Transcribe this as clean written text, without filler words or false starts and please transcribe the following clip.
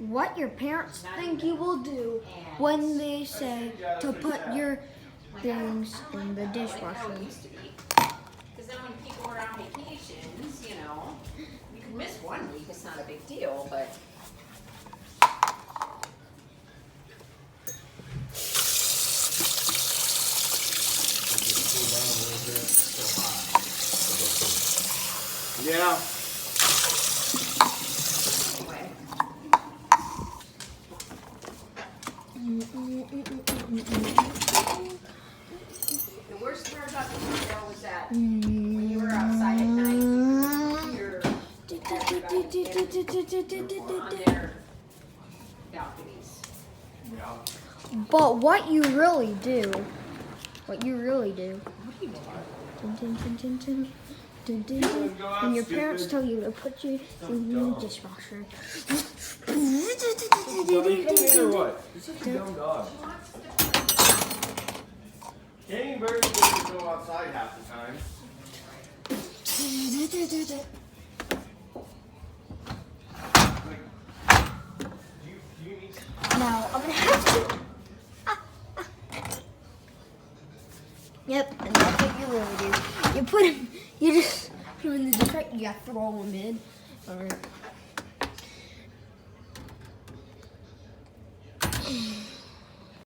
what your parents think you will do when they say to put your things in the dishwasher. Because then when people are on vacations, you know, you can miss 1 week, it's not a big deal, but. Yeah. The worst part about the tornado was that when you were outside at night, you could hear everybody on their balconies. Yeah. But what you really do, when your parents tell you to put you in the dishwasher. You coming in or what? You're such a dumb dog. Can't even barely get to go outside half the time. Do you need Now I'm gonna have to. Yep, and that's what you really do. You put him. You just put him in the dishwasher. You gotta throw him in. Or